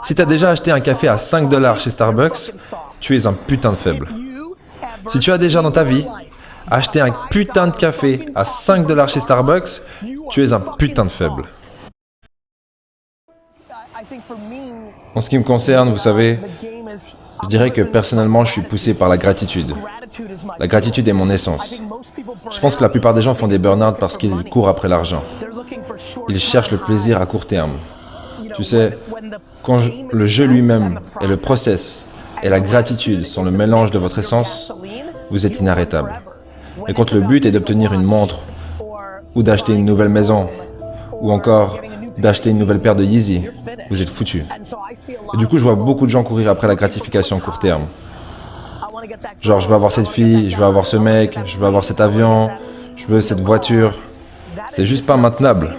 Si tu as déjà acheté un café à 5 $ chez Starbucks, tu es un putain de faible. Si tu as déjà dans ta vie acheté un putain de café à 5 $ chez Starbucks, tu es un putain de faible. En ce qui me concerne, vous savez, je dirais que personnellement, je suis poussé par la gratitude. La gratitude est mon essence. Je pense que la plupart des gens font des burn-out parce qu'ils courent après l'argent. Ils cherchent le plaisir à court terme. Tu sais, quand le jeu lui-même et le process et la gratitude sont le mélange de votre essence, vous êtes inarrêtable. Et quand le but est d'obtenir une montre, ou d'acheter une nouvelle maison, ou encore d'acheter une nouvelle paire de Yeezy, vous êtes foutu. Et du coup, je vois beaucoup de gens courir après la gratification court terme. Genre, je veux avoir cette fille, je veux avoir ce mec, je veux avoir cet avion, je veux cette voiture. C'est juste pas maintenable.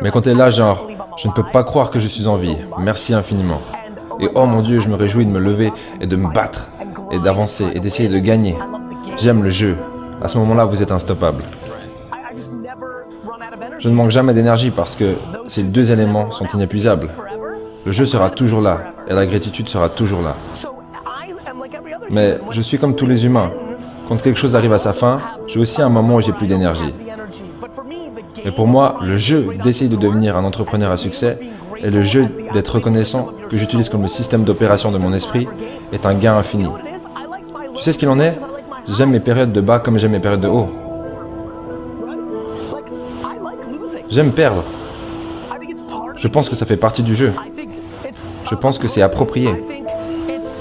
Mais quand t'es là, genre, je ne peux pas croire que je suis en vie. Merci infiniment. Et oh mon Dieu, je me réjouis de me lever et de me battre, et d'avancer, et d'essayer de gagner. J'aime le jeu. À ce moment-là, vous êtes instoppable. Je ne manque jamais d'énergie parce que ces deux éléments sont inépuisables. Le jeu sera toujours là, et la gratitude sera toujours là. Mais je suis comme tous les humains. Quand quelque chose arrive à sa fin, j'ai aussi un moment où j'ai plus d'énergie. Mais pour moi, le jeu d'essayer de devenir un entrepreneur à succès et le jeu d'être reconnaissant, que j'utilise comme le système d'opération de mon esprit, est un gain infini. Tu sais ce qu'il en est? J'aime mes périodes de bas comme j'aime mes périodes de haut. J'aime perdre. Je pense que ça fait partie du jeu. Je pense que c'est approprié.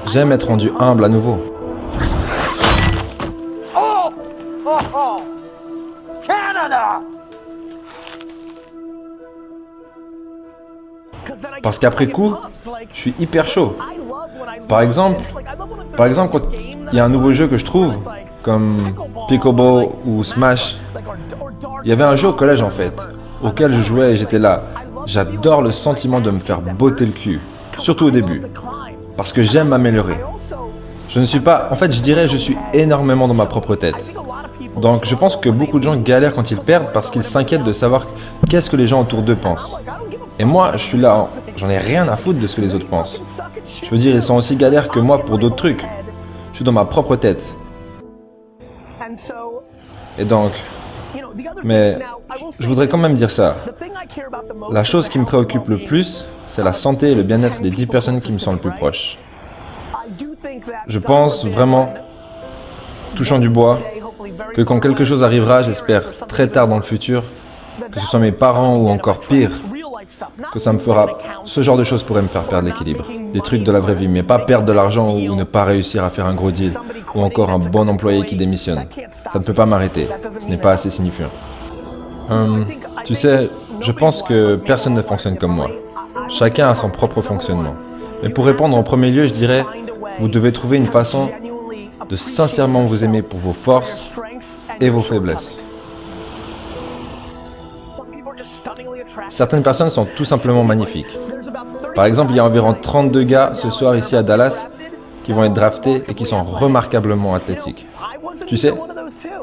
J'aime être rendu humble à nouveau. Parce qu'après coup, je suis hyper chaud. Par exemple, quand il y a un nouveau jeu que je trouve, comme Pickleball ou Smash, il y avait un jeu au collège en fait, auquel je jouais et j'étais là. J'adore le sentiment de me faire botter le cul, surtout au début, parce que j'aime m'améliorer. Je ne suis pas... En fait, je dirais je suis énormément dans ma propre tête. Donc, je pense que beaucoup de gens galèrent quand ils perdent parce qu'ils s'inquiètent de savoir qu'est-ce que les gens autour d'eux pensent. Et moi, je suis là, j'en ai rien à foutre de ce que les autres pensent. Je veux dire, ils sont aussi galères que moi pour d'autres trucs. Je suis dans ma propre tête. Et donc... Mais je voudrais quand même dire ça. La chose qui me préoccupe le plus, c'est la santé et le bien-être des 10 personnes qui me sont le plus proches. Je pense vraiment, touchant du bois, que quand quelque chose arrivera, j'espère très tard dans le futur, que ce soit mes parents ou encore pire, que ça me fera... Ce genre de choses pourrait me faire perdre l'équilibre. Des trucs de la vraie vie, mais pas perdre de l'argent ou ne pas réussir à faire un gros deal, ou encore un bon employé qui démissionne. Ça ne peut pas m'arrêter, ce n'est pas assez signifiant. Tu sais, je pense que personne ne fonctionne comme moi. Chacun a son propre fonctionnement. Mais pour répondre en premier lieu, je dirais, vous devez trouver une façon de sincèrement vous aimer pour vos forces et vos faiblesses. Certaines personnes sont tout simplement magnifiques. Par exemple, il y a environ 32 gars ce soir ici à Dallas qui vont être draftés et qui sont remarquablement athlétiques. Tu sais,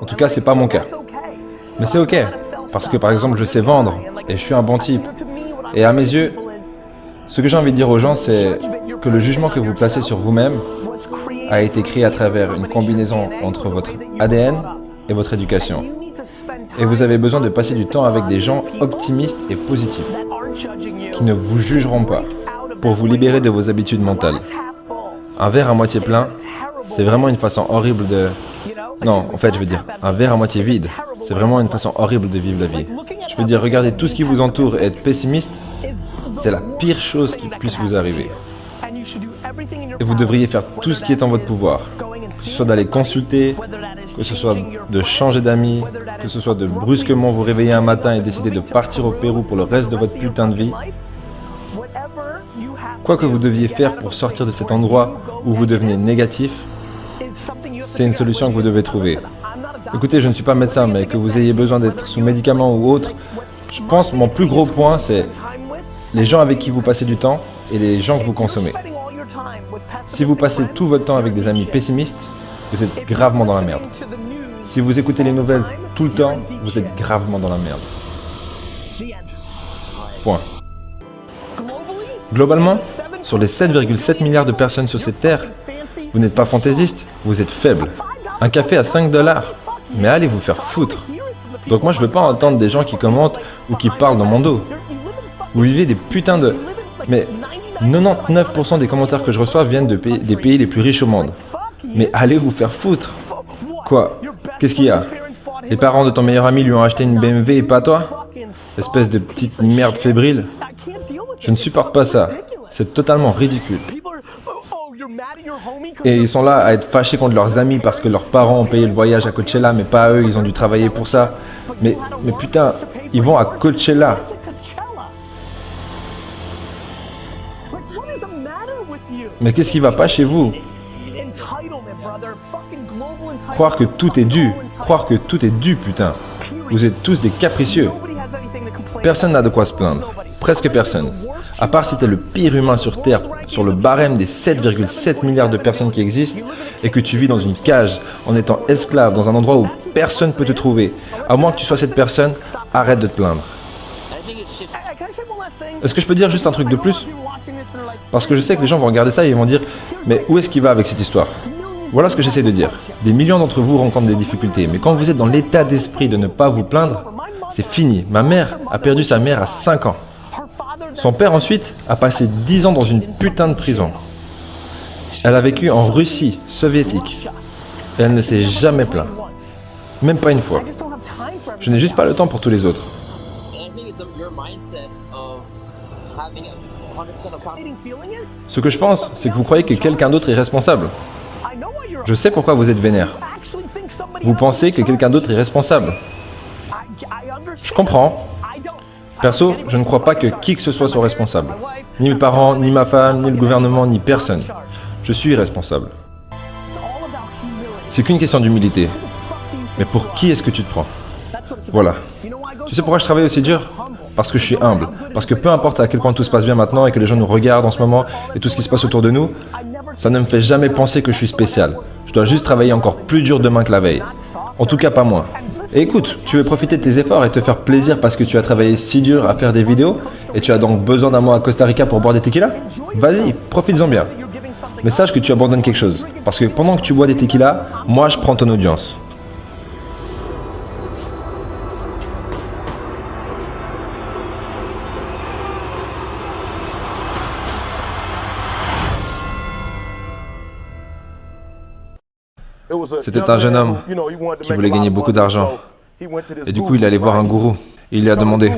en tout cas, c'est pas mon cas. Mais c'est ok, parce que par exemple, je sais vendre et je suis un bon type. Et à mes yeux, ce que j'ai envie de dire aux gens, c'est que le jugement que vous placez sur vous-même a été créé à travers une combinaison entre votre ADN et votre éducation. Et vous avez besoin de passer du temps avec des gens optimistes et positifs, qui ne vous jugeront pas, pour vous libérer de vos habitudes mentales. Un verre à moitié plein, c'est vraiment une façon horrible de... Non, en fait, je veux dire, un verre à moitié vide, c'est vraiment une façon horrible de vivre la vie. Je veux dire, regarder tout ce qui vous entoure et être pessimiste, c'est la pire chose qui puisse vous arriver. Et vous devriez faire tout ce qui est en votre pouvoir, que ce soit d'aller consulter, que ce soit de changer d'amis, que ce soit de brusquement vous réveiller un matin et décider de partir au Pérou pour le reste de votre putain de vie. Quoi que vous deviez faire pour sortir de cet endroit où vous devenez négatif, c'est une solution que vous devez trouver. Écoutez, je ne suis pas médecin, mais que vous ayez besoin d'être sous médicaments ou autre, je pense que mon plus gros point, c'est les gens avec qui vous passez du temps et les gens que vous consommez. Si vous passez tout votre temps avec des amis pessimistes, vous êtes gravement dans la merde. Si vous écoutez les nouvelles tout le temps, vous êtes gravement dans la merde. Point. Globalement, sur les 7,7 milliards de personnes sur cette terre, vous n'êtes pas fantaisiste, vous êtes faible. Un café à 5 $, mais allez vous faire foutre. Donc moi je veux pas entendre des gens qui commentent ou qui parlent dans mon dos. Vous vivez des putains de... Mais 99% des commentaires que je reçois viennent des pays les plus riches au monde. Mais allez vous faire foutre. Quoi? Qu'est-ce qu'il y a? Les parents de ton meilleur ami lui ont acheté une BMW et pas toi? Espèce de petite merde fébrile. Je ne supporte pas ça. C'est totalement ridicule. Et ils sont là à être fâchés contre leurs amis parce que leurs parents ont payé le voyage à Coachella, mais pas eux, ils ont dû travailler pour ça. Mais putain, ils vont à Coachella. Mais qu'est-ce qui va pas chez vous? Croire que tout est dû. Croire que tout est dû, putain. Vous êtes tous des capricieux. Personne n'a de quoi se plaindre. Presque personne. À part si t'es le pire humain sur Terre, sur le barème des 7,7 milliards de personnes qui existent, et que tu vis dans une cage, en étant esclave, dans un endroit où personne ne peut te trouver. À moins que tu sois cette personne, arrête de te plaindre. Est-ce que je peux dire juste un truc de plus? Parce que je sais que les gens vont regarder ça et ils vont dire « Mais où est-ce qu'il va avec cette histoire ?» Voilà ce que j'essaie de dire. Des millions d'entre vous rencontrent des difficultés, mais quand vous êtes dans l'état d'esprit de ne pas vous plaindre, c'est fini. Ma mère a perdu sa mère à 5 ans. Son père ensuite a passé 10 ans dans une putain de prison. Elle a vécu en Russie soviétique. Et elle ne s'est jamais plaint. Même pas une fois. Je n'ai juste pas le temps pour tous les autres. Ce que je pense, c'est que vous croyez que quelqu'un d'autre est responsable. Je sais pourquoi vous êtes vénère. Vous pensez que quelqu'un d'autre est responsable. Je comprends. Perso, je ne crois pas que qui que ce soit responsable. Ni mes parents, ni ma femme, ni le gouvernement, ni personne. Je suis responsable. C'est qu'une question d'humilité. Mais pour qui est-ce que tu te prends? Voilà. Tu sais pourquoi je travaille aussi dur? Parce que je suis humble. Parce que peu importe à quel point tout se passe bien maintenant et que les gens nous regardent en ce moment et tout ce qui se passe autour de nous, ça ne me fait jamais penser que je suis spécial. Je dois juste travailler encore plus dur demain que la veille. En tout cas, pas moi. Et écoute, tu veux profiter de tes efforts et te faire plaisir parce que tu as travaillé si dur à faire des vidéos et tu as donc besoin d'un mois à Costa Rica pour boire des tequilas? Vas-y, profites-en bien. Mais sache que tu abandonnes quelque chose. Parce que pendant que tu bois des tequilas, moi je prends ton audience. C'était un jeune homme qui voulait gagner beaucoup d'argent. Et du coup, il allait voir un gourou. Et il lui a demandé